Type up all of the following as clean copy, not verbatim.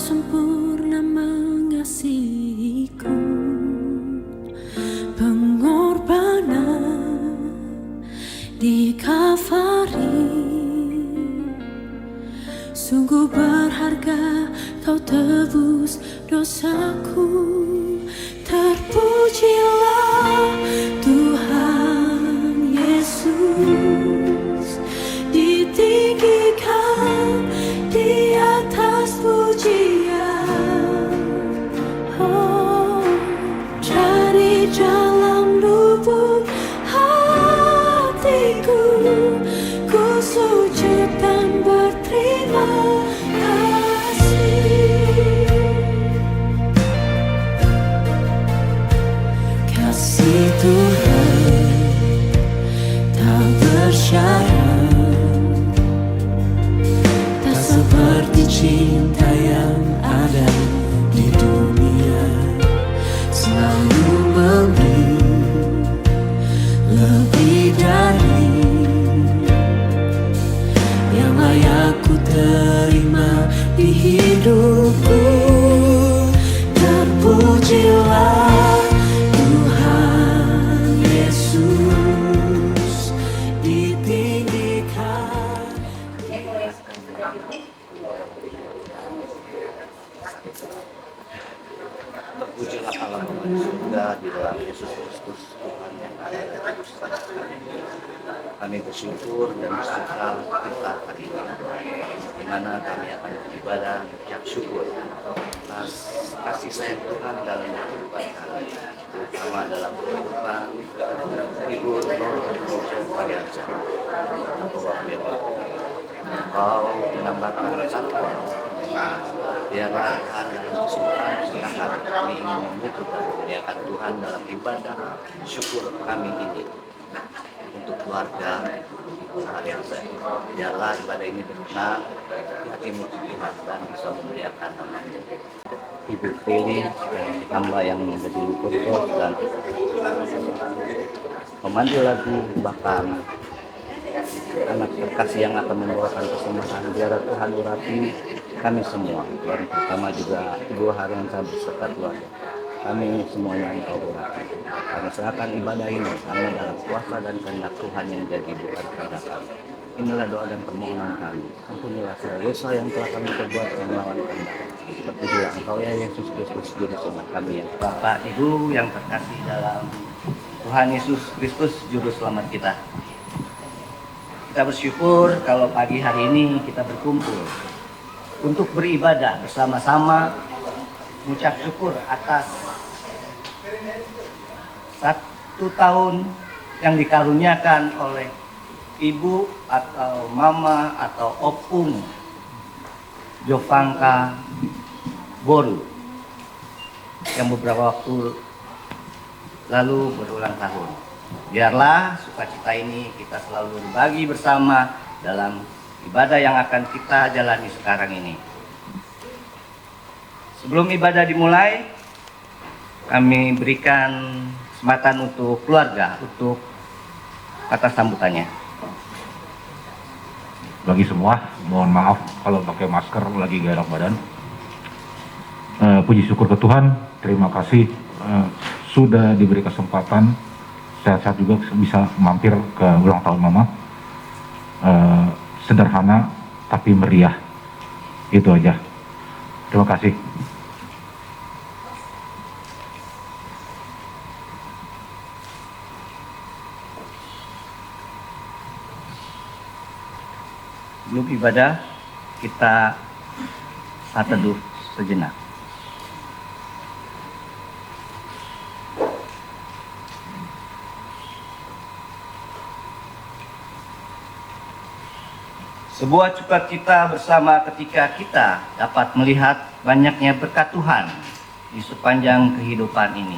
sempurna mengasihiku, pengorbanan di Kalvari sungguh berharga, kau tebus dosaku. Terpujilah Tuhan Yesus, ditinggikan di atas pujian. Oh, dari dalam lubuk hatiku, ku sujud dan berterima kasih Tuhan tak bersyarat, tak seperti cinta yang ada di dunia, selalu memberi lebih dari yang layak ku terima di hidupku. Terpujilah Tuhan Yesus, ditinggikan. Terpujilah Allah Bapa di surga di dalam Yesus Kristus Tuhan yang ada di atas kami. Kami bersyukur dan bersuka cita hari ini, di mana kami akan beribadah mengucap syukur atas kasih sayang Tuhan dalam kehidupan kami, terutama dalam kehidupan Ibu Nur Indonesia. Engkau menambahkan satu biarlah dalam kesukaan sekarang kami ingin membutuh dan memuliakan Tuhan dalam ibadah syukur kami ini untuk keluarga Aliansa. Biarlah ibadah ini berkenan di hatimu Tuhan dan bisa memuliakan nama-Mu. Ibu Feli, hamba yang menjadi kursus dan pemandu lagu, bahkan anak terkasih yang akan membawakan persembahan, biarlah Tuhan urapi kami semua, dan terutama juga Ibu Hariansa beserta keluarga. Kami semuanya Engkau urapi. Kami serahkan ibadah ini hanya dalam kuasa dan kehendak Tuhan yang jadi, bukan kehendak kami. Inilah doa dan permohonan kami. Ampunilah segala dosa yang telah kami perbuat yang melawan kehendak. Terpujilah Engkau ya Yesus Kristus, Juru Selamat kami ya. Bapak Ibu yang terkasih dalam Tuhan Yesus Kristus, Juru Selamat kita. Kita bersyukur kalau pagi hari ini kita berkumpul untuk beribadah bersama-sama, mengucap syukur atas 1 tahun yang dikaruniakan oleh ibu atau mama atau opung Jovangka Boru yang beberapa waktu lalu berulang tahun. Biarlah sukacita ini kita selalu berbagi bersama dalam ibadah yang akan kita jalani sekarang ini. Sebelum ibadah dimulai, kami berikan kesempatan untuk keluarga untuk kata sambutannya. Bagi semua, mohon maaf kalau pakai masker lagi gak enak badan. Puji syukur ke Tuhan, terima kasih sudah diberi kesempatan sehat-sehat juga bisa mampir ke ulang tahun mama. Sederhana tapi meriah, itu aja. Terima kasih. Sebelum ibadah, kita saat teduh sejenak. Sebuah sukacita bersama ketika kita dapat melihat banyaknya berkat Tuhan di sepanjang kehidupan ini.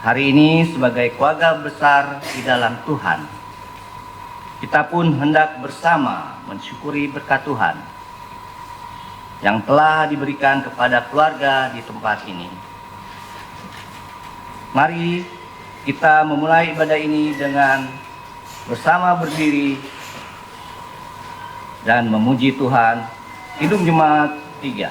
Hari ini sebagai keluarga besar di dalam Tuhan, kita pun hendak bersama mensyukuri berkat Tuhan yang telah diberikan kepada keluarga di tempat ini. Mari kita memulai ibadah ini dengan bersama berdiri dan memuji Tuhan. Kidung Jemaat 3.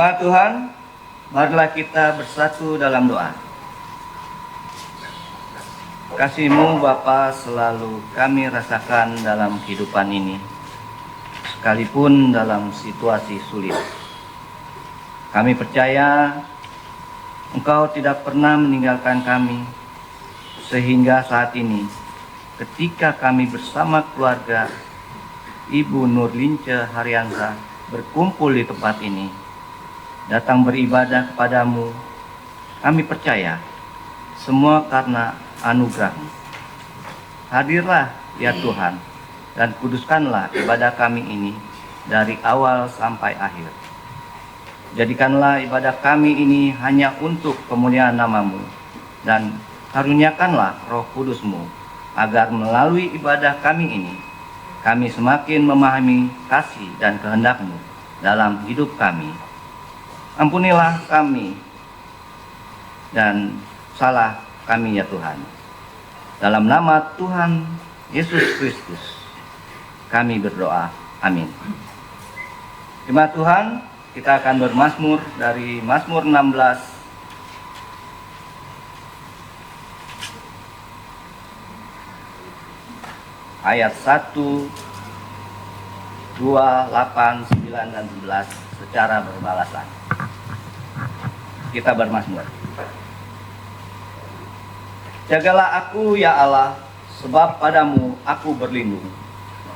Jemaat Tuhan, marilah kita bersatu dalam doa. Kasih-Mu Bapa selalu kami rasakan dalam kehidupan ini, sekalipun dalam situasi sulit. Kami percaya Engkau tidak pernah meninggalkan kami, sehingga saat ini ketika kami bersama keluarga Ibu Nurlince Haryanza berkumpul di tempat ini, datang beribadah kepadamu, kami percaya semua karena anugerah-Mu. Hadirlah ya Tuhan, dan kuduskanlah ibadah kami ini dari awal sampai akhir. Jadikanlah ibadah kami ini hanya untuk kemuliaan nama-Mu, dan karuniakanlah Roh Kudus-Mu, agar melalui ibadah kami ini, kami semakin memahami kasih dan kehendak-Mu dalam hidup kami. Ampunilah kami dan salah kami ya Tuhan. Dalam nama Tuhan Yesus Kristus kami berdoa. Amin. Jemaat Tuhan, kita akan bermazmur dari Mazmur 16 ayat 1, 2, 8, 9, dan 11 secara berbalasan. Kita bermazmur. Jagalah aku ya Allah, sebab padamu aku berlindung.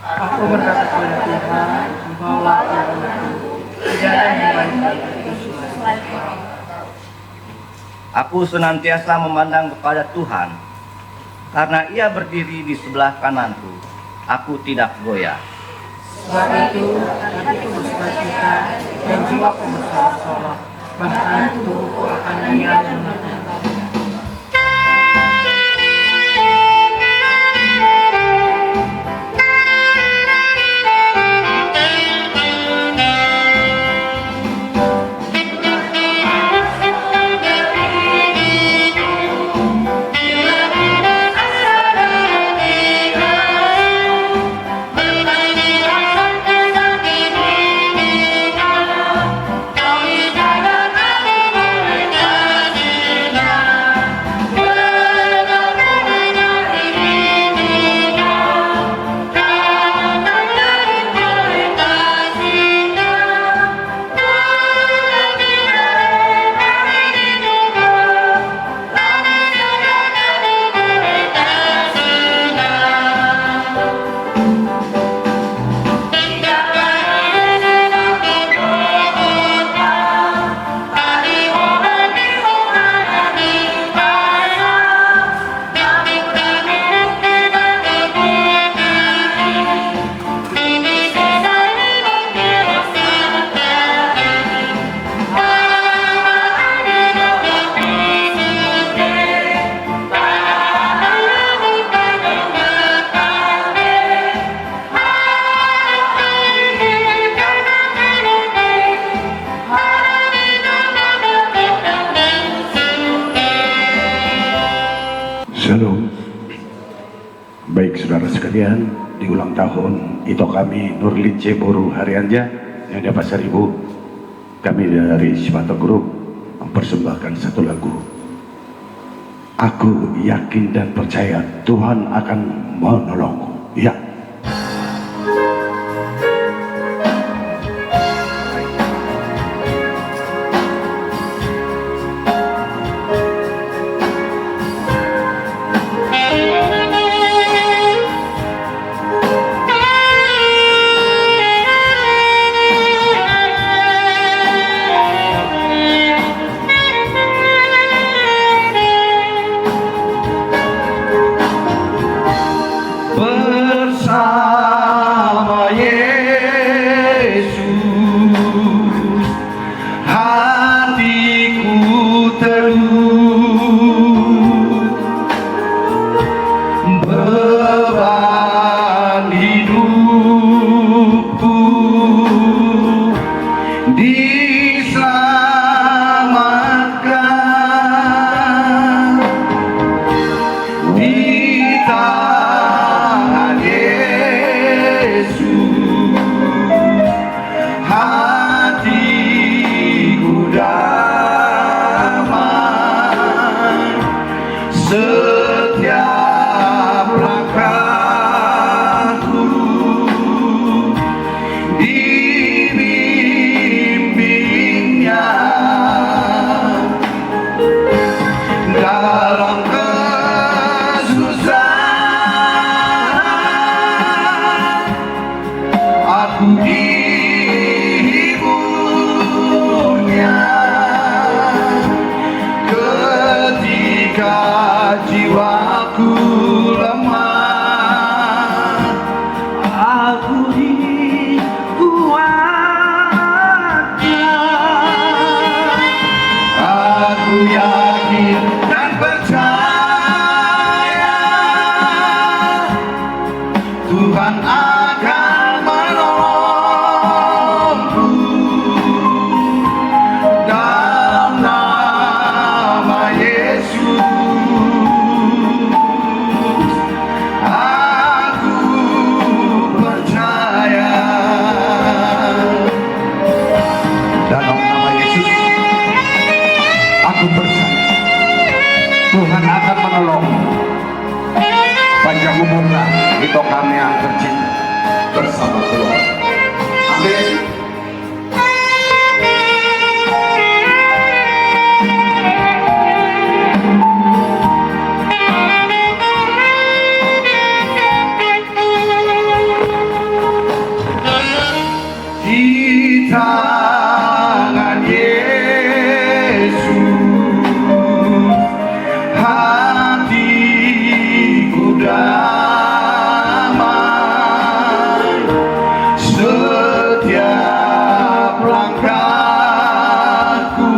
Aku berkata kepada Tuhan, Engkaulah Tuhanku, tidak ada yang lain selain Engkau. Aku senantiasa memandang kepada Tuhan, karena Ia berdiri di sebelah kananku, aku tidak goyah. Sebab itu, hatiku bersukacita dan jiwaku bersorak-sorak, bahkan tubuhku akan Dia menanti. Shalom. Baik saudara sekalian, di ulang tahun itu kami Nurlince Boru Haryanza yang di Pasar Ibu, kami dari Simanto Group mempersembahkan satu lagu. Aku yakin dan percaya Tuhan akan menolongku. Ya. Bersama Yesus hatiku teduh, beban hidupku diselamatkan di tangan Yesus, hatiku Aku yakin dan percaya Tuhan akan menolongku dalam nama Yesus. Aku percaya dalam nama Yesus. Aku percaya Tuhan akan menolong. Panjang umurlah itu kami yang tercinta bersama keluarga. Amin. Di tangan Yesus hatiku damai, setiap langkahku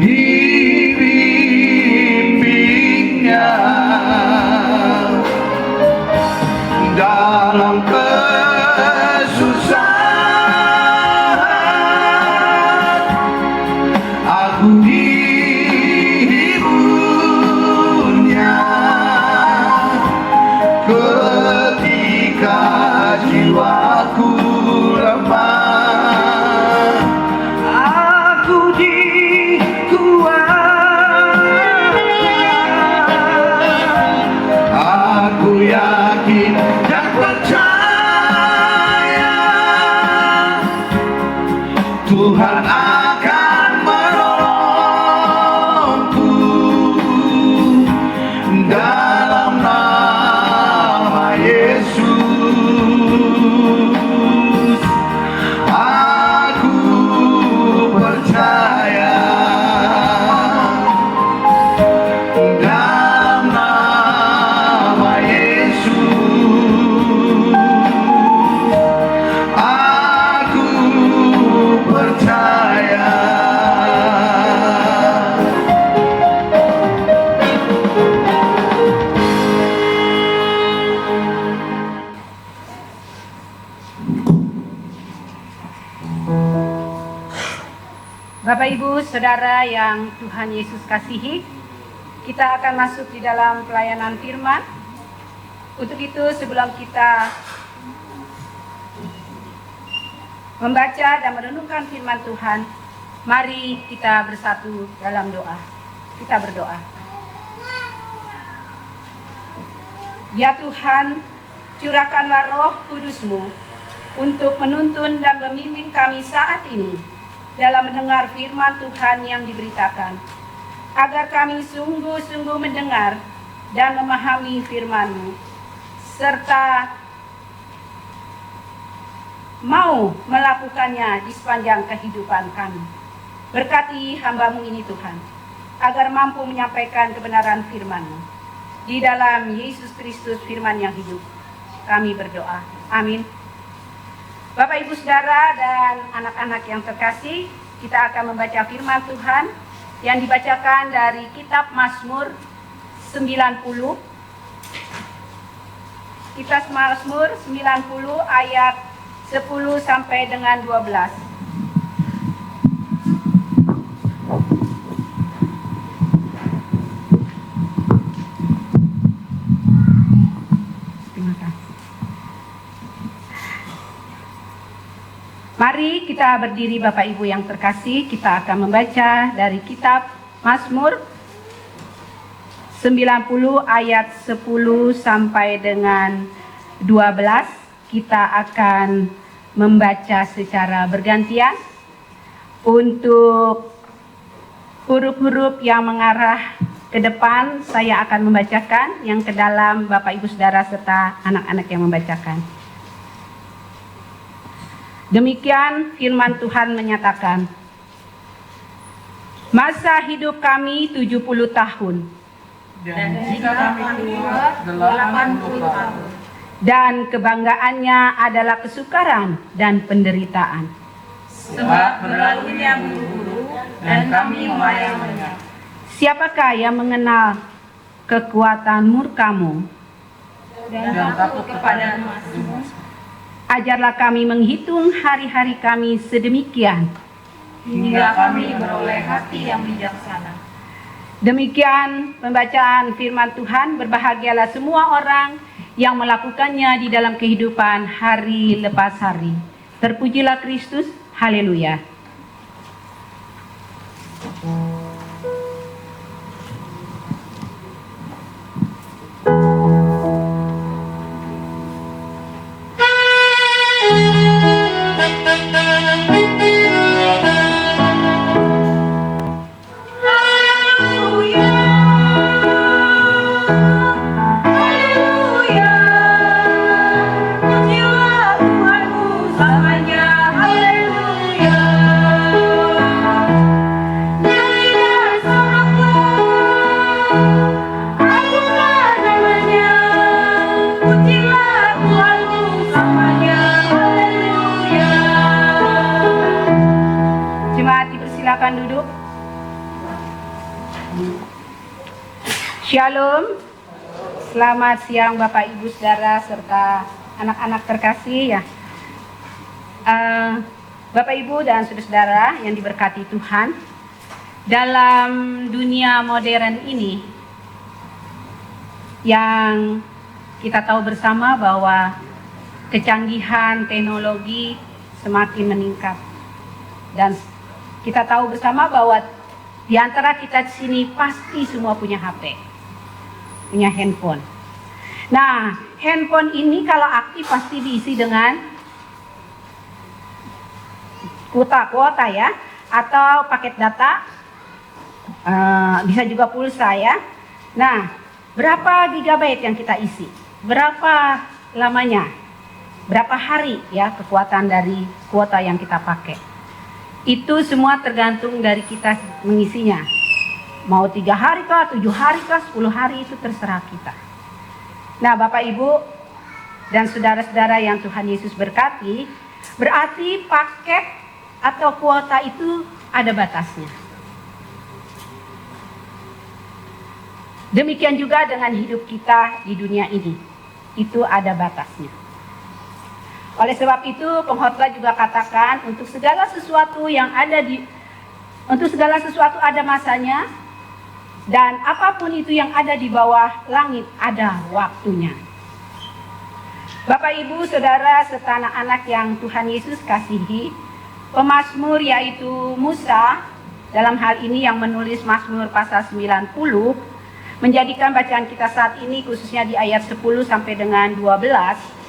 dibimbingnya dalam kesusahan. Aku dihiburnya ketika jiwaku lemah. Aku dikuatkan. Aku yakin dan percaya Tuhan akan menolongku dalam nama Yesus. Aku percaya dalam nama Yesus. Aku percaya. Bapak Ibu Saudara yang Tuhan Yesus kasihi, kita akan masuk di dalam pelayanan firman. Untuk itu sebelum kita membaca dan merenungkan firman Tuhan, mari kita bersatu dalam doa. Kita berdoa. Ya Tuhan, curahkanlah Roh Kudus-Mu untuk menuntun dan membimbing kami saat ini dalam mendengar firman Tuhan yang diberitakan, agar kami sungguh-sungguh mendengar dan memahami firman-Mu, serta mau melakukannya di sepanjang kehidupan kami. Berkati hamba-Mu ini Tuhan, agar mampu menyampaikan kebenaran firman-Mu. Di dalam Yesus Kristus firman yang hidup, kami berdoa. Amin. Bapak, Ibu, Saudara, dan anak-anak yang terkasih, kita akan membaca firman Tuhan yang dibacakan dari kitab Mazmur 90. Kitab Mazmur 90 ayat 10 sampai dengan 12. Terima kasih. Mari kita berdiri Bapak Ibu yang terkasih, kita akan membaca dari kitab Mazmur 90 ayat 10 sampai dengan 12. Kita akan membaca secara bergantian. Untuk huruf-huruf yang mengarah ke depan, saya akan membacakan, yang ke dalam Bapak Ibu Saudara serta anak-anak yang membacakan. Demikian firman Tuhan menyatakan, masa hidup kami 70 tahun. Dan jika kami tua 80 tahun. Dan kebanggaannya adalah kesukaran dan penderitaan. sebab berlalunya buru-buru dan kami melayangnya. Siapakah yang mengenal kekuatan murkamu? Dan takut kepadamu. Ajarlah kami menghitung hari-hari kami sedemikian. Hingga kami beroleh hati yang bijaksana. Demikian pembacaan firman Tuhan. Berbahagialah semua orang yang melakukannya di dalam kehidupan hari lepas hari. Terpujilah Kristus. Haleluya. Silakan duduk. Shalom. Selamat siang Bapak Ibu Saudara serta anak-anak terkasih ya. Bapak Ibu dan saudara-saudara yang diberkati Tuhan, dalam dunia modern ini yang kita tahu bersama bahwa kecanggihan teknologi semakin meningkat, dan kita tahu bersama bahwa di antara kita di sini pasti semua punya HP, punya handphone. Nah, handphone ini kalau aktif pasti diisi dengan kuota ya, atau paket data, bisa juga pulsa ya. Nah, berapa gigabyte yang kita isi? Berapa lamanya? Berapa hari ya kekuatan dari kuota yang kita pakai? Itu semua tergantung dari kita mengisinya. Mau 3 hari kah, 7 hari kah, 10 hari, itu terserah kita. Nah Bapak Ibu dan saudara-saudara yang Tuhan Yesus berkati, berarti paket atau kuota itu ada batasnya. Demikian juga dengan hidup kita di dunia ini, itu ada batasnya. Oleh sebab itu pengkhotbah juga katakan untuk segala sesuatu ada masanya, dan apapun itu yang ada di bawah langit ada waktunya. Bapak Ibu Saudara serta anak-anak yang Tuhan Yesus kasihi, pemazmur yaitu Musa dalam hal ini yang menulis Mazmur pasal 90 menjadikan bacaan kita saat ini khususnya di ayat 10 sampai dengan 12.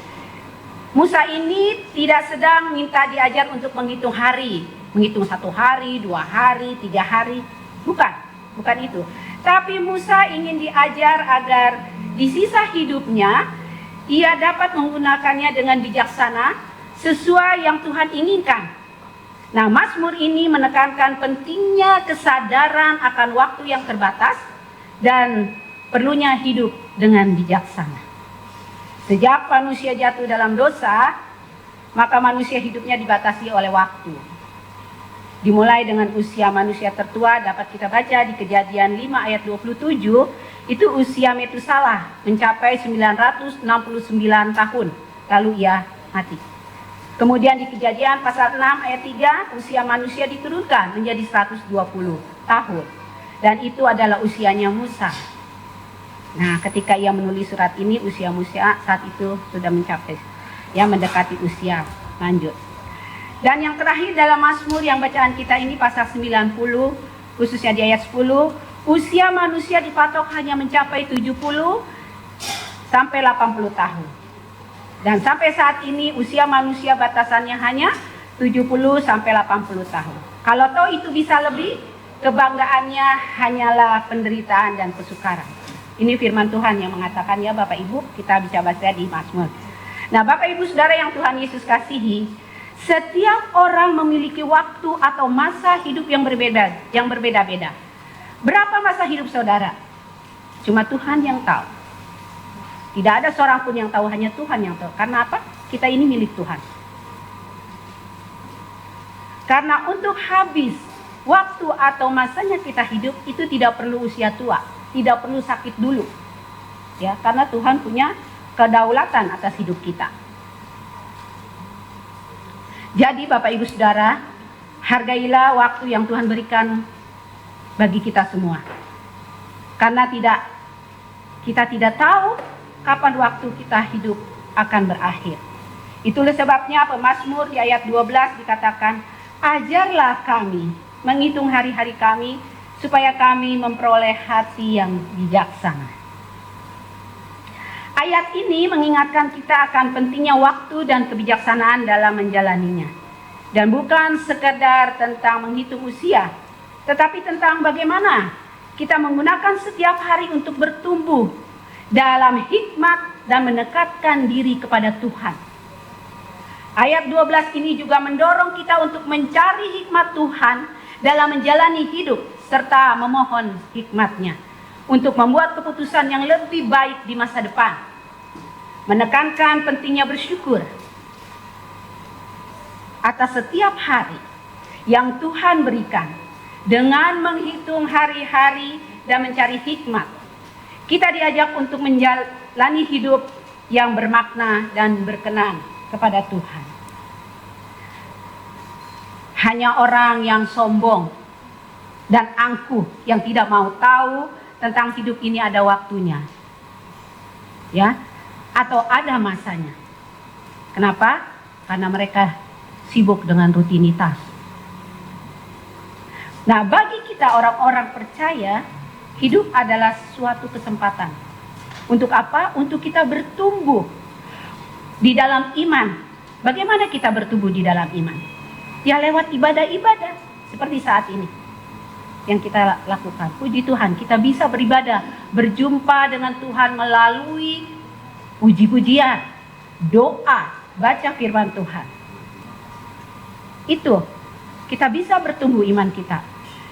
Musa ini tidak sedang minta diajar untuk menghitung hari, menghitung 1 hari, 2 hari, 3 hari, bukan itu. Tapi Musa ingin diajar agar di sisa hidupnya ia dapat menggunakannya dengan bijaksana sesuai yang Tuhan inginkan. Nah, Mazmur ini menekankan pentingnya kesadaran akan waktu yang terbatas dan perlunya hidup dengan bijaksana. Sejak manusia jatuh dalam dosa, maka manusia hidupnya dibatasi oleh waktu. Dimulai dengan usia manusia tertua, dapat kita baca di Kejadian 5 ayat 27, itu usia Metusalah mencapai 969 tahun, lalu ia mati. Kemudian di Kejadian pasal 6 ayat 3, usia manusia diturunkan menjadi 120 tahun. Dan itu adalah usianya Musa. Nah, ketika ia menulis surat ini, usia Musa saat itu sudah mencapai, ya mendekati usia lanjut. Dan yang terakhir dalam Mazmur yang bacaan kita ini pasal 90, khususnya di ayat 10, usia manusia dipatok hanya mencapai 70 sampai 80 tahun. Dan sampai saat ini usia manusia batasannya hanya 70 sampai 80 tahun. Kalau tahu itu bisa lebih, kebanggaannya hanyalah penderitaan dan kesukaran. Ini firman Tuhan yang mengatakan ya Bapak Ibu, kita bisa baca di Mazmur. Nah Bapak Ibu Saudara yang Tuhan Yesus kasihi, setiap orang memiliki waktu atau masa hidup yang berbeda-beda. Berapa masa hidup saudara? Cuma Tuhan yang tahu. Tidak ada seorang pun yang tahu, hanya Tuhan yang tahu. Karena apa? Kita ini milik Tuhan. Karena untuk habis waktu atau masanya kita hidup itu tidak perlu usia tua, tidak perlu sakit dulu. Ya, karena Tuhan punya kedaulatan atas hidup kita. Jadi Bapak Ibu Saudara, hargailah waktu yang Tuhan berikan bagi kita semua. Karena kita tidak tahu kapan waktu kita hidup akan berakhir. Itulah sebabnya pemazmur di ayat 12 dikatakan, ajarlah kami menghitung hari-hari kami, supaya kami memperoleh hati yang bijaksana. Ayat ini mengingatkan kita akan pentingnya waktu dan kebijaksanaan dalam menjalaninya. Dan bukan sekedar tentang menghitung usia, tetapi tentang bagaimana kita menggunakan setiap hari untuk bertumbuh dalam hikmat dan mendekatkan diri kepada Tuhan. Ayat 12 ini juga mendorong kita untuk mencari hikmat Tuhan dalam menjalani hidup serta memohon hikmat-Nya untuk membuat keputusan yang lebih baik di masa depan. Menekankan pentingnya bersyukur atas setiap hari yang Tuhan berikan dengan menghitung hari-hari dan mencari hikmat. Kita diajak untuk menjalani hidup yang bermakna dan berkenan kepada Tuhan. Hanya orang yang sombong dan angkuh yang tidak mau tahu tentang hidup ini ada waktunya. Ya, atau ada masanya. Kenapa? Karena mereka sibuk dengan rutinitas. Nah, bagi kita orang-orang percaya, hidup adalah suatu kesempatan. Untuk apa? Untuk kita bertumbuh di dalam iman. Bagaimana kita bertumbuh di dalam iman? Ya lewat ibadah-ibadah seperti saat ini yang kita lakukan. Puji Tuhan, kita bisa beribadah, berjumpa dengan Tuhan melalui puji-pujian, doa, baca firman Tuhan. Itu kita bisa bertumbuh iman kita.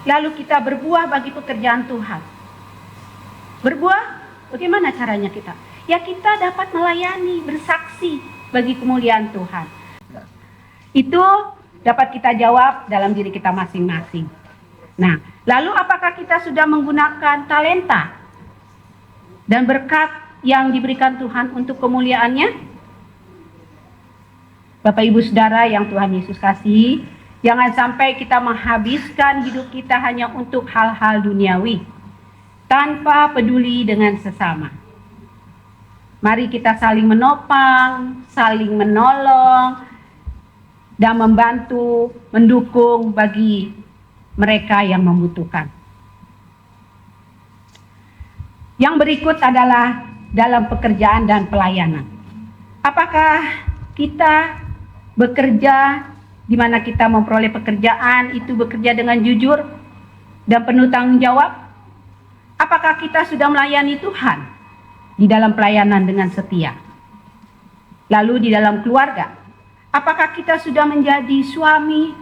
Lalu kita berbuah bagi pekerjaan Tuhan. Berbuah, bagaimana caranya kita? Ya kita dapat melayani, bersaksi bagi kemuliaan Tuhan. Itu dapat kita jawab dalam diri kita masing-masing. Nah, lalu apakah kita sudah menggunakan talenta dan berkat yang diberikan Tuhan untuk kemuliaan-Nya? Bapak Ibu Saudara yang Tuhan Yesus kasih, jangan sampai kita menghabiskan hidup kita hanya untuk hal-hal duniawi, tanpa peduli dengan sesama. Mari kita saling menopang, saling menolong, dan membantu, mendukung bagi mereka yang membutuhkan. Yang berikut adalah dalam pekerjaan dan pelayanan. Apakah kita bekerja di mana kita memperoleh pekerjaan itu bekerja dengan jujur dan penuh tanggung jawab? Apakah kita sudah melayani Tuhan di dalam pelayanan dengan setia? Lalu di dalam keluarga, apakah kita sudah menjadi suami,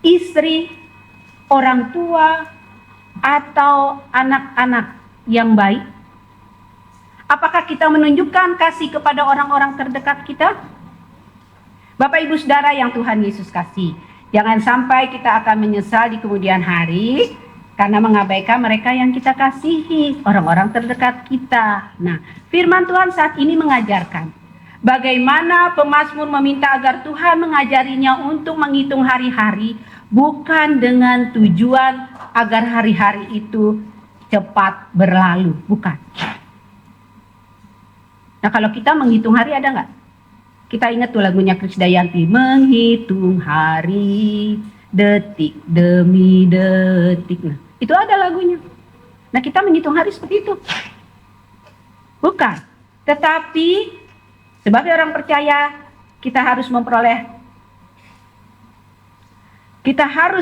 istri, orang tua, atau anak-anak yang baik? Apakah kita menunjukkan kasih kepada orang-orang terdekat kita? Bapak Ibu Saudara yang Tuhan Yesus kasih, jangan sampai kita akan menyesal di kemudian hari karena mengabaikan mereka yang kita kasihi, orang-orang terdekat kita. Nah, firman Tuhan saat ini mengajarkan bagaimana pemazmur meminta agar Tuhan mengajarinya untuk menghitung hari-hari, bukan dengan tujuan agar hari-hari itu cepat berlalu, bukan. Nah, kalau kita menghitung hari ada nggak? Kita ingat tuh lagunya Krisdayanti, menghitung hari, detik demi detik. Nah, itu ada lagunya. Nah, kita menghitung hari seperti itu? Bukan. Tetapi sebagai orang percaya, kita harus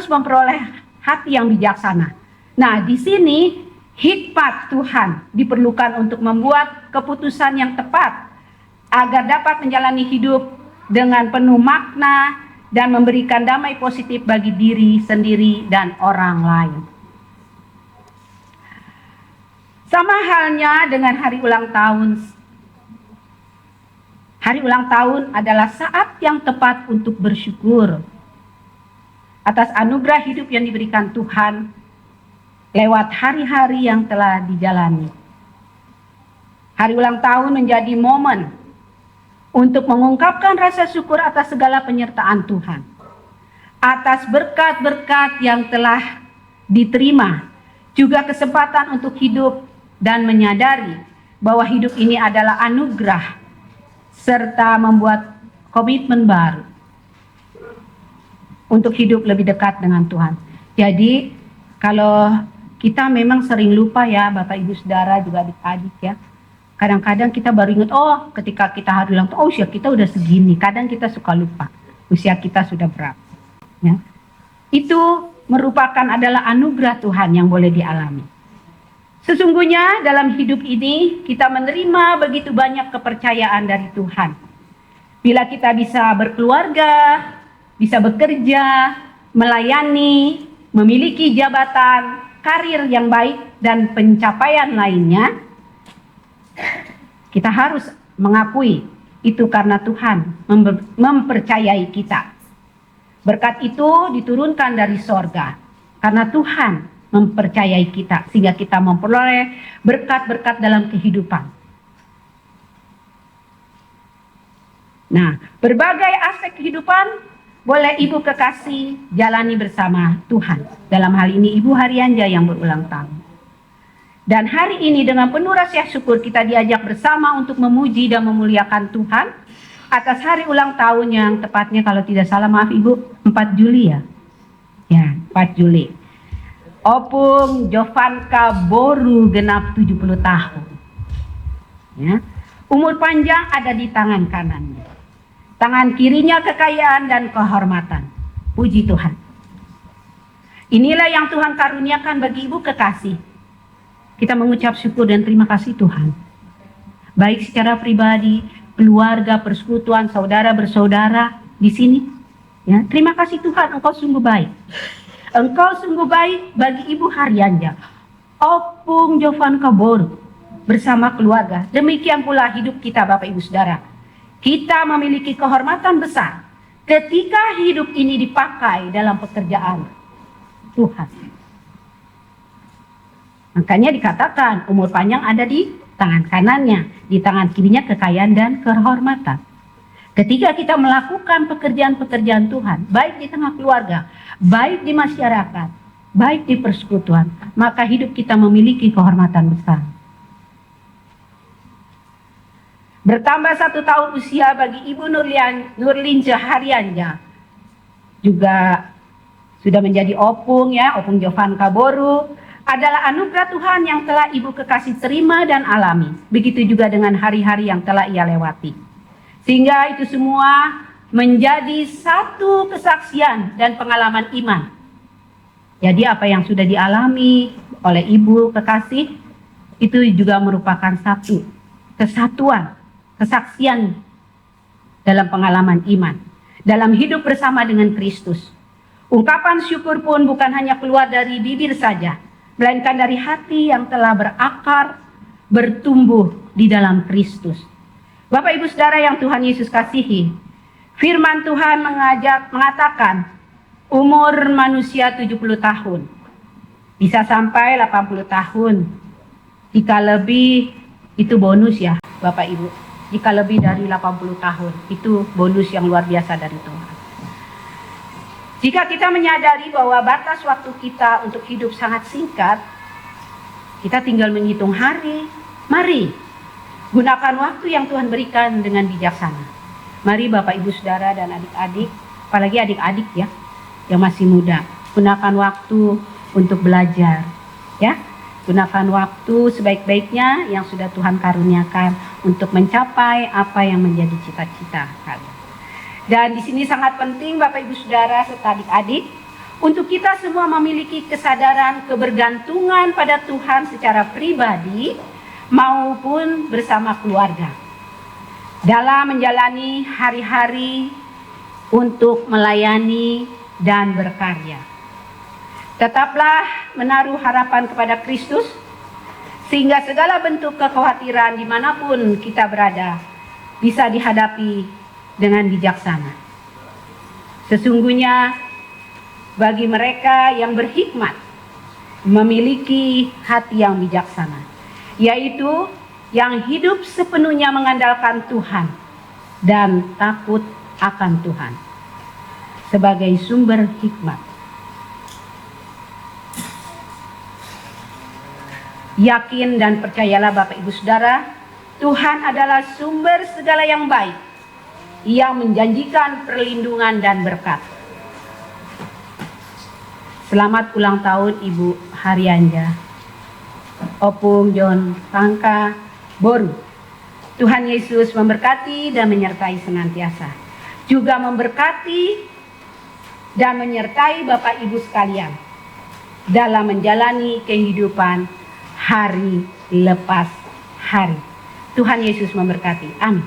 memperoleh hati yang bijaksana. Nah, di sini hikmat Tuhan diperlukan untuk membuat keputusan yang tepat agar dapat menjalani hidup dengan penuh makna dan memberikan damai positif bagi diri sendiri dan orang lain. Sama halnya dengan hari ulang tahun. Hari ulang tahun adalah saat yang tepat untuk bersyukur. atas anugerah hidup yang diberikan Tuhan lewat hari-hari yang telah dijalani. Hari ulang tahun menjadi momen untuk mengungkapkan rasa syukur atas segala penyertaan Tuhan, atas berkat-berkat yang telah diterima, juga kesempatan untuk hidup dan menyadari bahwa hidup ini adalah anugerah, serta membuat komitmen baru untuk hidup lebih dekat dengan Tuhan. Jadi kalau kita memang sering lupa ya Bapak Ibu Saudara juga adik-adik ya. Kadang-kadang kita baru ingat, oh ketika kita hari ulang tahun, oh usia kita udah segini. Kadang kita suka lupa, usia kita sudah berapa. Ya. Itu merupakan adalah anugerah Tuhan yang boleh dialami. Sesungguhnya dalam hidup ini kita menerima begitu banyak kepercayaan dari Tuhan. Bila kita bisa berkeluarga, bisa bekerja, melayani, memiliki jabatan, karir yang baik, dan pencapaian lainnya, kita harus mengakui itu karena Tuhan mempercayai kita. Berkat itu diturunkan dari sorga karena Tuhan mempercayai kita sehingga kita memperoleh berkat-berkat dalam kehidupan. Nah, berbagai aspek kehidupan boleh Ibu kekasih jalani bersama Tuhan. Dalam hal ini Ibu Haryanja yang berulang tahun. Dan hari ini dengan penuh rasa syukur kita diajak bersama untuk memuji dan memuliakan Tuhan atas hari ulang tahun yang tepatnya kalau tidak salah maaf Ibu 4 Juli ya. Ya, 4 Juli. Opung Jovanka Boru genap 70 tahun. Ya. Umur panjang ada di tangan kanannya. Tangan kirinya kekayaan dan kehormatan. Puji Tuhan. Inilah yang Tuhan karuniakan bagi Ibu kekasih. Kita mengucap syukur dan terima kasih Tuhan. Baik secara pribadi, keluarga, persekutuan, saudara bersaudara di sini. Ya, terima kasih Tuhan, Engkau sungguh baik. Engkau sungguh baik bagi Ibu Haryanja, Opung Jovanka Boru bersama keluarga. Demikian pula hidup kita Bapak Ibu Saudara. Kita memiliki kehormatan besar ketika hidup ini dipakai dalam pekerjaan Tuhan. Makanya dikatakan umur panjang ada di tangan kanannya, di tangan kirinya kekayaan dan kehormatan. Ketika kita melakukan pekerjaan-pekerjaan Tuhan, baik di tengah keluarga, baik di masyarakat, baik di persekutuan, maka hidup kita memiliki kehormatan besar. Bertambah 1 tahun usia bagi Ibu Nurlinja Haryanja, juga sudah menjadi opung ya, Opung Jovanka Boru, adalah anugerah Tuhan yang telah Ibu kekasih terima dan alami. Begitu juga dengan hari-hari yang telah ia lewati. Sehingga itu semua menjadi satu kesaksian dan pengalaman iman. Jadi apa yang sudah dialami oleh Ibu kekasih, itu juga merupakan satu kesatuan, kesaksian dalam pengalaman iman. Dalam hidup bersama dengan Kristus. Ungkapan syukur pun bukan hanya keluar dari bibir saja, melainkan dari hati yang telah berakar, bertumbuh di dalam Kristus. Bapak Ibu Saudara yang Tuhan Yesus kasihi, firman Tuhan mengatakan umur manusia 70 tahun. Bisa sampai 80 tahun. Jika lebih itu bonus ya Bapak Ibu. Jika lebih dari 80 tahun itu bonus yang luar biasa dari Tuhan. Jika kita menyadari bahwa batas waktu kita untuk hidup sangat singkat, kita tinggal menghitung hari. Mari gunakan waktu yang Tuhan berikan dengan bijaksana. Mari Bapak Ibu Saudara dan adik-adik, apalagi adik-adik ya, yang masih muda, gunakan waktu untuk belajar. Ya, gunakan waktu sebaik-baiknya yang sudah Tuhan karuniakan untuk mencapai apa yang menjadi cita-cita kalian. Dan di sini sangat penting Bapak Ibu Saudara serta adik-adik untuk kita semua memiliki kesadaran kebergantungan pada Tuhan secara pribadi maupun bersama keluarga dalam menjalani hari-hari untuk melayani dan berkarya. Tetaplah menaruh harapan kepada Kristus sehingga segala bentuk kekhawatiran dimanapun kita berada bisa dihadapi dengan bijaksana. Sesungguhnya bagi mereka yang berhikmat, memiliki hati yang bijaksana, yaitu yang hidup sepenuhnya mengandalkan Tuhan dan takut akan Tuhan sebagai sumber hikmat. Yakin dan percayalah Bapak Ibu Saudara, Tuhan adalah sumber segala yang baik, yang menjanjikan perlindungan dan berkat. Selamat ulang tahun Ibu Haryanja, Opung John Tangka Boru. Tuhan Yesus memberkati dan menyertai senantiasa. Juga memberkati dan menyertai Bapak Ibu sekalian dalam menjalani kehidupan hari lepas hari. Tuhan Yesus memberkati. Amin.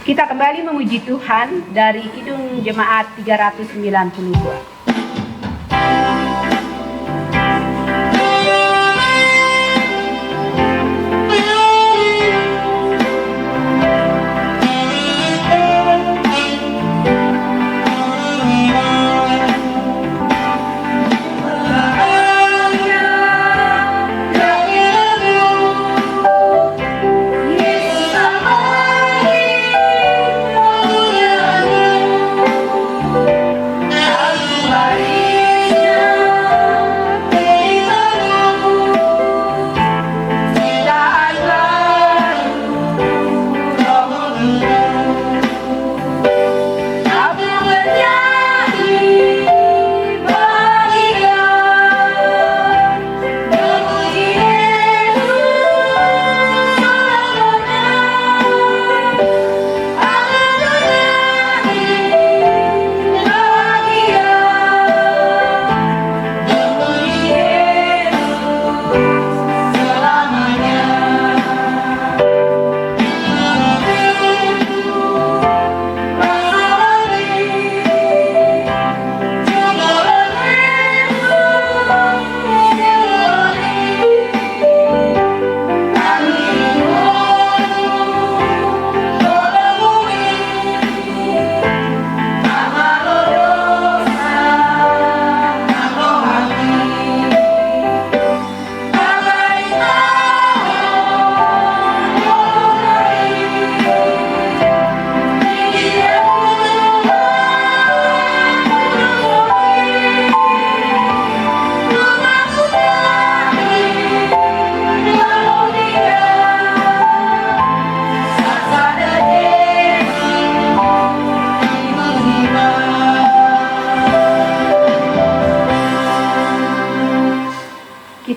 Kita kembali memuji Tuhan dari Kidung Jemaat 392.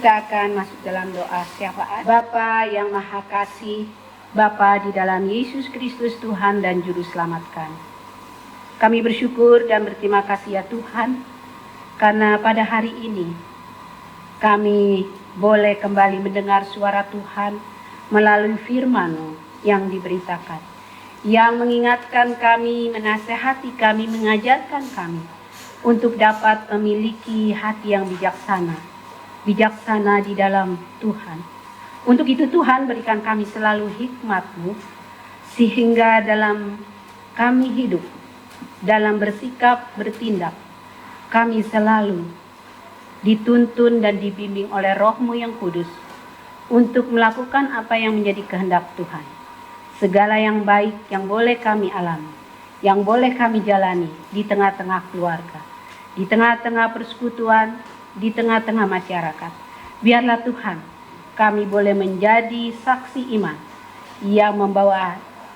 Kita akan masuk dalam doa syafaat. Bapa yang Maha Kasih, Bapa di dalam Yesus Kristus Tuhan dan Juru Selamat kami. Kami bersyukur dan berterima kasih ya Tuhan, karena pada hari ini kami boleh kembali mendengar suara Tuhan melalui firman yang diberitakan, yang mengingatkan kami, menasehati kami, mengajarkan kami untuk dapat memiliki hati yang bijaksana di dalam Tuhan. Untuk itu Tuhan berikan kami selalu hikmat-Mu, sehingga dalam kami hidup, dalam bersikap, bertindak, kami selalu dituntun dan dibimbing oleh Roh-Mu yang kudus untuk melakukan apa yang menjadi kehendak Tuhan. Segala yang baik yang boleh kami alami, yang boleh kami jalani di tengah-tengah keluarga, di tengah-tengah persekutuan, di tengah-tengah masyarakat. Biarlah Tuhan, kami boleh menjadi saksi iman yang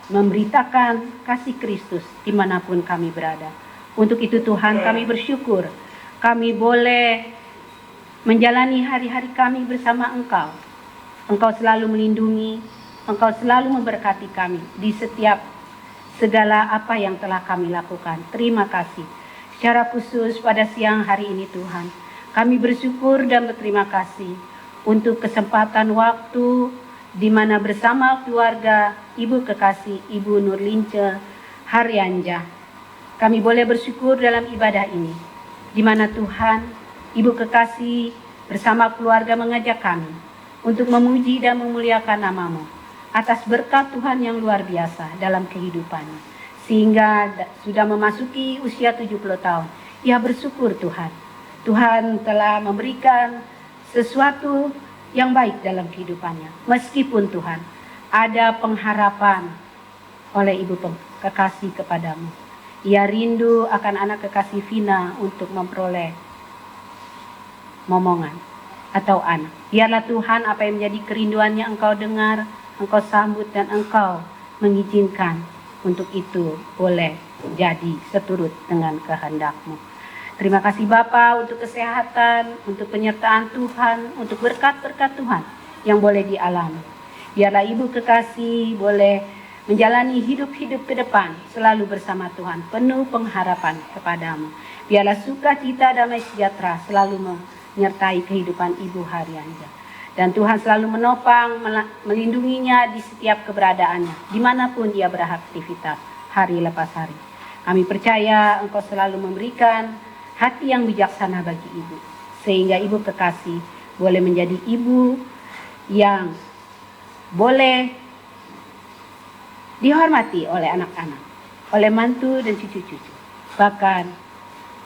memberitakan kasih Kristus dimanapun kami berada. Untuk itu Tuhan, kami bersyukur kami boleh menjalani hari-hari kami bersama Engkau. Engkau selalu melindungi, Engkau selalu memberkati kami di setiap segala apa yang telah kami lakukan. Terima kasih. Secara khusus pada siang hari ini Tuhan, kami bersyukur dan berterima kasih untuk kesempatan waktu di mana bersama keluarga Ibu kekasih Ibu Nurlince Haryanja, kami boleh bersyukur dalam ibadah ini, di mana Tuhan, Ibu kekasih bersama keluarga mengajak kami untuk memuji dan memuliakan nama-Mu atas berkat Tuhan yang luar biasa dalam kehidupannya. sehingga sudah memasuki usia 70 tahun. Ia bersyukur Tuhan. Tuhan telah memberikan sesuatu yang baik dalam kehidupannya. Meskipun Tuhan ada pengharapan oleh ibu kekasih kepadamu. Ia rindu akan anak kekasih Vina untuk memperoleh momongan atau anak. Biarlah Tuhan apa yang menjadi kerinduannya Engkau dengar, Engkau sambut dan Engkau mengizinkan untuk itu boleh jadi seturut dengan kehendak-Mu. Terima kasih Bapa untuk kesehatan, untuk penyertaan Tuhan, untuk berkat-berkat Tuhan yang boleh dialami. Biarlah ibu kekasih boleh menjalani hidup-hidup ke depan selalu bersama Tuhan, penuh pengharapan kepadamu. Biarlah sukacita, damai sejahtera selalu menyertai kehidupan Ibu Haryanja. Dan Tuhan selalu menopang, melindunginya di setiap keberadaannya, dimanapun ia beraktivitas hari lepas hari. Kami percaya Engkau selalu memberikan hati yang bijaksana bagi ibu, sehingga ibu kekasih boleh menjadi ibu yang boleh dihormati oleh anak-anak, oleh mantu dan cucu-cucu. Bahkan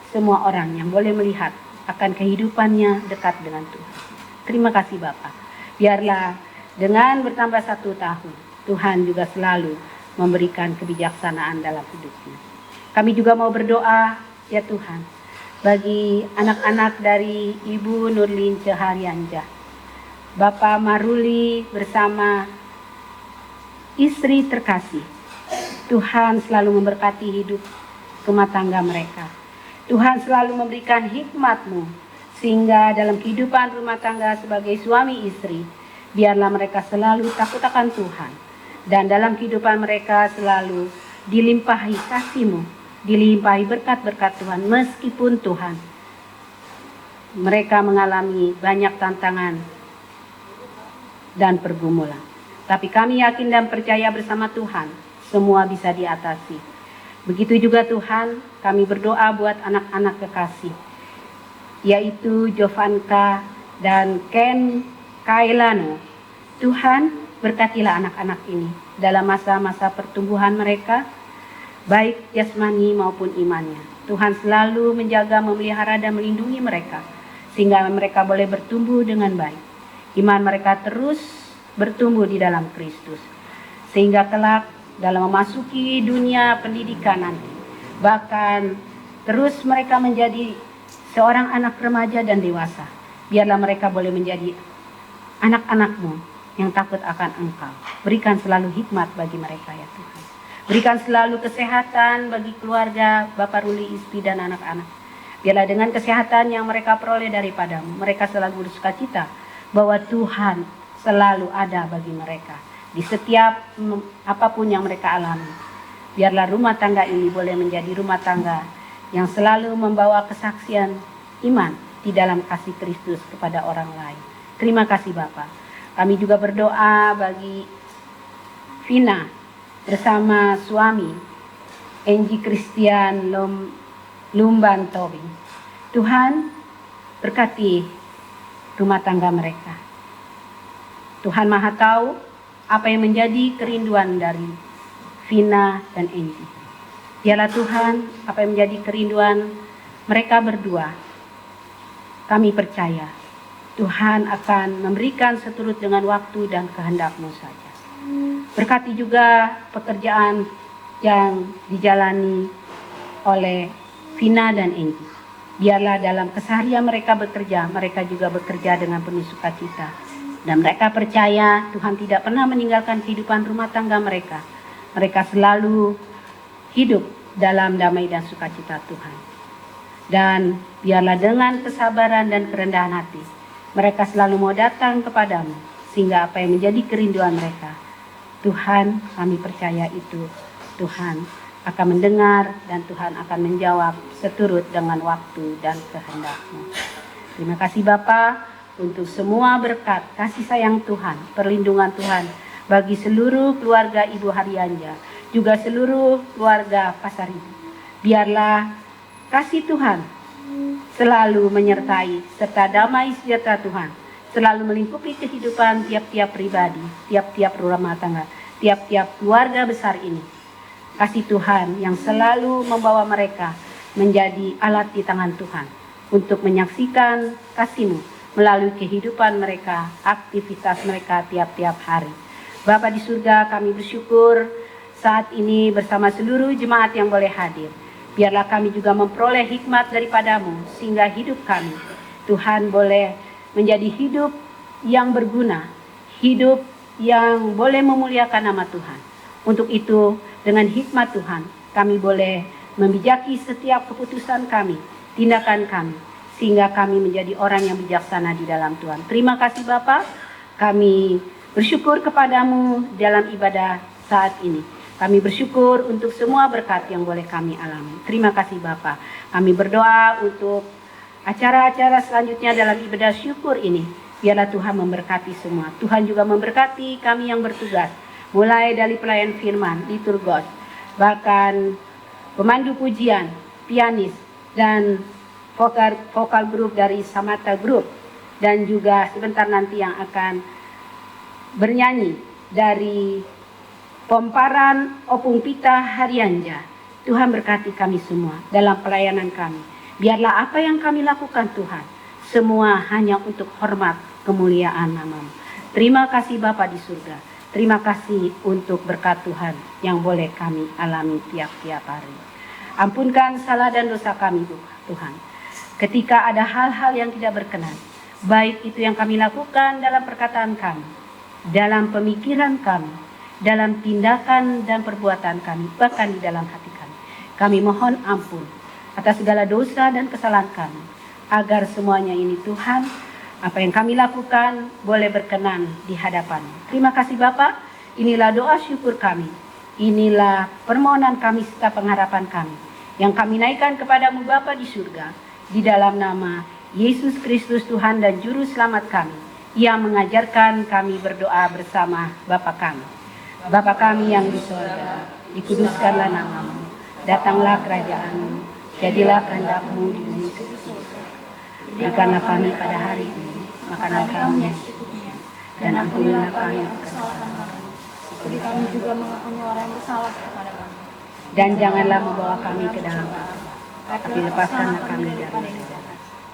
semua orang yang boleh melihat akan kehidupannya dekat dengan Tuhan. Terima kasih Bapak. Biarlah dengan bertambah 1 tahun, Tuhan juga selalu memberikan kebijaksanaan dalam hidupnya. Kami juga mau berdoa, ya Tuhan, bagi anak-anak dari Ibu Nurlin Haryanja, Bapak Maruli bersama istri terkasih. Tuhan selalu memberkati hidup rumah tangga mereka. Tuhan selalu memberikan hikmat-Mu, sehingga dalam kehidupan rumah tangga sebagai suami istri, biarlah mereka selalu takut akan Tuhan. Dan dalam kehidupan mereka selalu dilimpahi kasih-Mu, dilimpahi berkat-berkat Tuhan. Meskipun Tuhan, mereka mengalami banyak tantangan dan pergumulan. Tapi kami yakin dan percaya bersama Tuhan, semua bisa diatasi. Begitu juga Tuhan, kami berdoa buat anak-anak kekasih, yaitu Jovanka dan Ken Kailano. Tuhan, berkatilah anak-anak ini dalam masa-masa pertumbuhan mereka, baik jasmani maupun imannya. Tuhan selalu menjaga, memelihara dan melindungi mereka, sehingga mereka boleh bertumbuh dengan baik. Iman mereka terus bertumbuh di dalam Kristus, sehingga kelak dalam memasuki dunia pendidikan nanti, bahkan terus mereka menjadi seorang anak remaja dan dewasa. Biarlah mereka boleh menjadi anak-anak-Mu yang takut akan Engkau. Berikan selalu hikmat bagi mereka ya Tuhan. Berikan selalu kesehatan bagi keluarga Bapak Ruli, istri dan anak-anak. Biarlah dengan kesehatan yang mereka peroleh daripada-Mu, mereka selalu bersukacita bahwa Tuhan selalu ada bagi mereka di setiap apapun yang mereka alami. Biarlah rumah tangga ini boleh menjadi rumah tangga yang selalu membawa kesaksian iman di dalam kasih Kristus kepada orang lain. Terima kasih Bapak. Kami juga berdoa bagi Vina bersama suami Enji Christian Lumban Tobing. Tuhan, berkati rumah tangga mereka. Tuhan Maha tahu apa yang menjadi kerinduan dari Vina dan Enji. Biarlah Tuhan, apa yang menjadi kerinduan mereka berdua, kami percaya Tuhan akan memberikan seturut dengan waktu dan kehendak-Mu saja. Berkati juga pekerjaan yang dijalani oleh Vina dan Enji. Biarlah dalam keseharian mereka bekerja, mereka juga bekerja dengan penuh sukacita. Dan mereka percaya Tuhan tidak pernah meninggalkan kehidupan rumah tangga mereka. Mereka selalu hidup dalam damai dan sukacita Tuhan. Dan biarlah dengan kesabaran dan kerendahan hati, mereka selalu mau datang kepadamu, sehingga apa yang menjadi kerinduan mereka, Tuhan, kami percaya itu Tuhan akan mendengar dan Tuhan akan menjawab seturut dengan waktu dan kehendak-Mu. Terima kasih Bapa untuk semua berkat, kasih sayang Tuhan, perlindungan Tuhan bagi seluruh keluarga Ibu Haryanja, juga seluruh keluarga Pasar Ibu. Biarlah kasih Tuhan selalu menyertai, serta damai sejahtera Tuhan selalu melingkupi kehidupan tiap-tiap pribadi, tiap-tiap rumah tangga, tiap-tiap keluarga besar ini. kasih Tuhan yang selalu membawa mereka menjadi alat di tangan Tuhan untuk menyaksikan kasih-Mu melalui kehidupan mereka, aktivitas mereka tiap-tiap hari. Bapa di surga, kami bersyukur saat ini bersama seluruh jemaat yang boleh hadir. Biarlah kami juga memperoleh hikmat daripada-Mu sehingga hidup kami, Tuhan, boleh menjadi hidup yang berguna, hidup yang boleh memuliakan nama Tuhan. Untuk itu, dengan hikmat Tuhan, kami boleh membijaki setiap keputusan kami, tindakan kami, sehingga kami menjadi orang yang bijaksana di dalam Tuhan. Terima kasih Bapa, kami bersyukur kepadamu dalam ibadah saat ini. Kami bersyukur untuk semua berkat yang boleh kami alami. Terima kasih Bapa. Kami berdoa untuk acara-acara selanjutnya dalam ibadah syukur ini. Biarlah Tuhan memberkati semua. Tuhan juga memberkati kami yang bertugas. Mulai dari pelayan firman, liturgos, bahkan pemandu pujian, pianis, dan vokal grup dari Samata Group. Dan juga sebentar nanti yang akan bernyanyi dari Pomparan Opung Pita Harianja. Tuhan berkati kami semua dalam pelayanan kami. Biarlah apa yang kami lakukan Tuhan, semua hanya untuk hormat kemuliaan nama-Mu. Terima kasih Bapa di surga. Terima kasih untuk berkat Tuhan yang boleh kami alami tiap-tiap hari. Ampunkan salah dan dosa kami Tuhan. Ketika ada hal-hal yang tidak berkenan, baik itu yang kami lakukan dalam perkataan kami, dalam pemikiran kami, dalam tindakan dan perbuatan kami, bahkan di dalam hati kami. Kami mohon ampun atas segala dosa dan kesalahan kami, agar semuanya ini Tuhan, apa yang kami lakukan boleh berkenan di hadapan-Mu. Terima kasih Bapa, inilah doa syukur kami, inilah permohonan kami serta pengharapan kami, yang kami naikkan kepadamu Bapa di surga, di dalam nama Yesus Kristus Tuhan dan Juru Selamat kami, yang mengajarkan kami berdoa bersama Bapa kami. Bapa kami yang di surga, dikuduskanlah nama-Mu, datanglah kerajaan-Mu, jadilah kehendak-Mu di bumi seperti di surga. Berikanlah kami pada hari ini makanan kami, dan ampunilah kami kesalahan kami, seperti kami juga mengampuni orang yang bersalah kepada kami. Dan janganlah membawa kami ke dalam bala, tapi lepaskanlah kami dari dosa.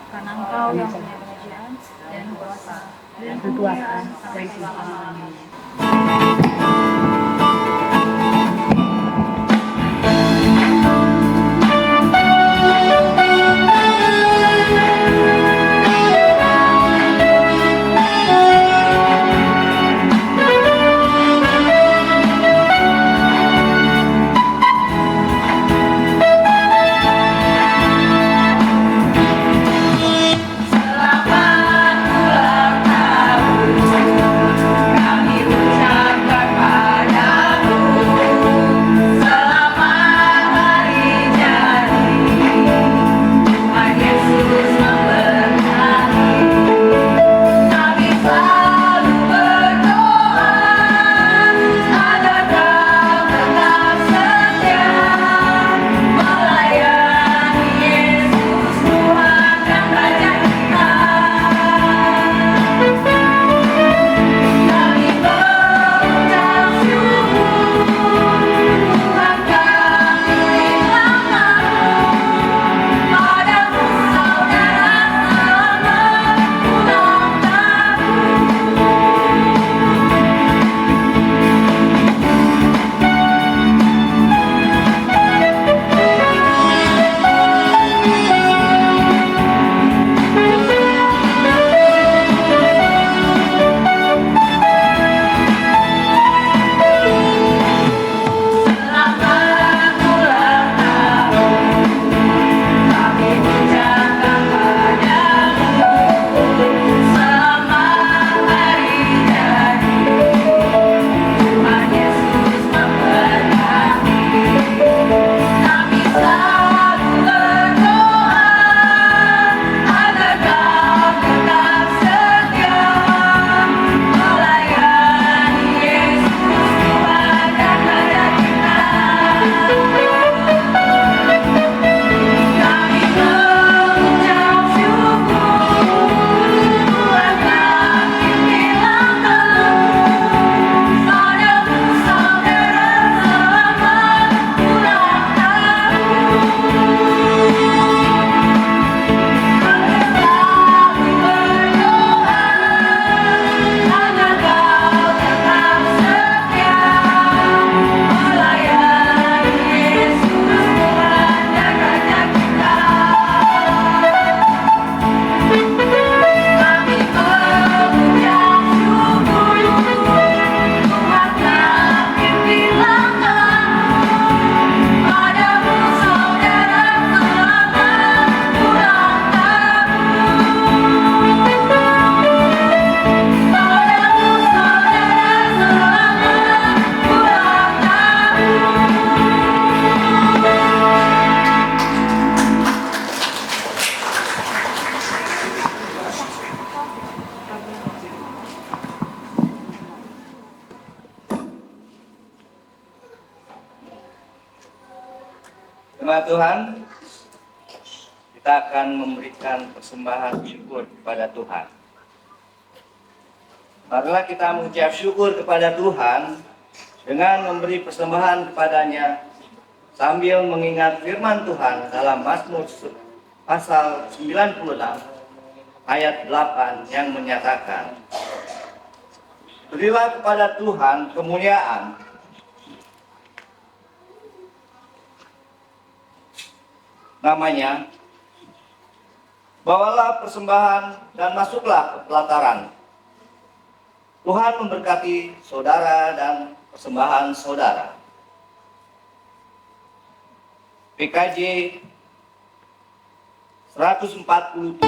Karena Engkau yang punya kerajaan dan kuasa dan kemuliaan sampai selama-lamanya. Kami ucapkan Tuhan, kita akan memberikan persembahan syukur kepada Tuhan. Marilah kita mengucap syukur kepada Tuhan dengan memberi persembahan kepadanya sambil mengingat firman Tuhan dalam Mazmur pasal 96 ayat 8 yang menyatakan, berilah kepada Tuhan kemuliaan, namanya, bawalah persembahan dan masuklah ke pelataran. Tuhan memberkati saudara dan persembahan saudara. PKJ 147.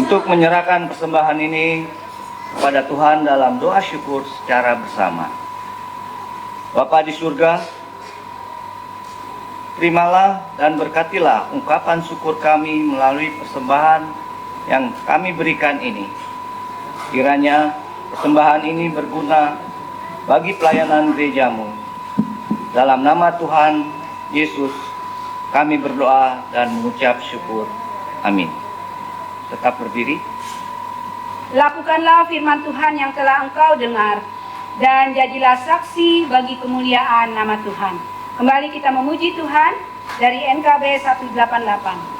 Untuk menyerahkan persembahan ini kepada Tuhan dalam doa syukur secara bersama. Bapa di surga, terimalah dan berkatilah ungkapan syukur kami melalui persembahan yang kami berikan ini. Kiranya persembahan ini berguna bagi pelayanan gerejamu. Dalam nama Tuhan Yesus, kami berdoa dan mengucap syukur. Amin. Tetap berdiri. Lakukanlah firman Tuhan yang telah engkau dengar, dan jadilah saksi bagi kemuliaan nama Tuhan. Kembali kita memuji Tuhan dari NKB 188.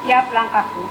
Tiap langkahku.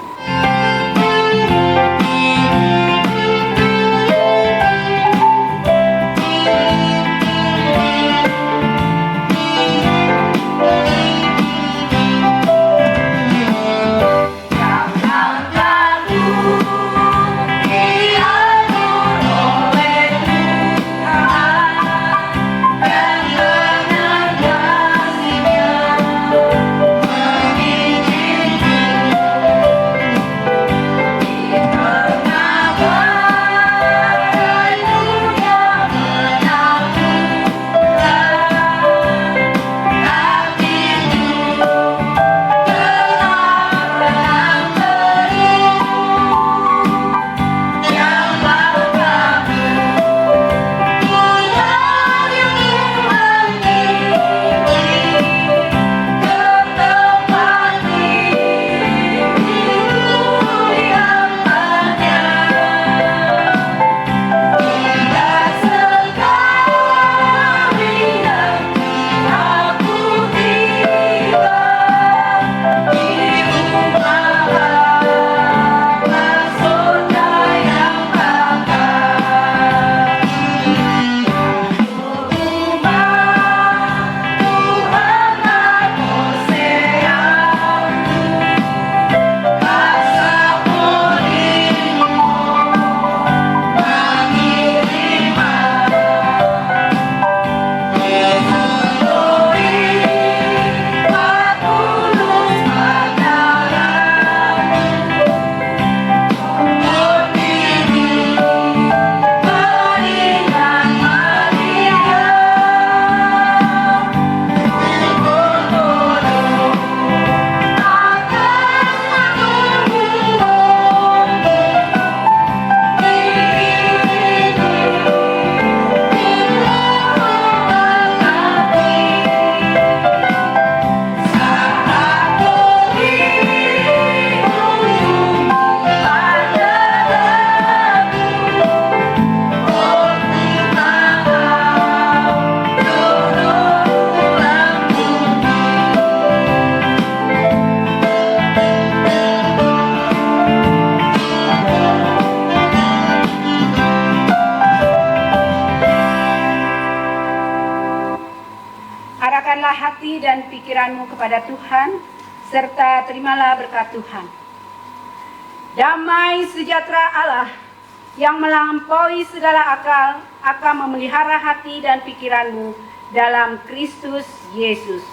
Serahkanlah hati dan pikiranmu kepada Tuhan, serta terimalah berkat Tuhan. Damai sejahtera Allah yang melampaui segala akal akan memelihara hati dan pikiranmu dalam Kristus Yesus.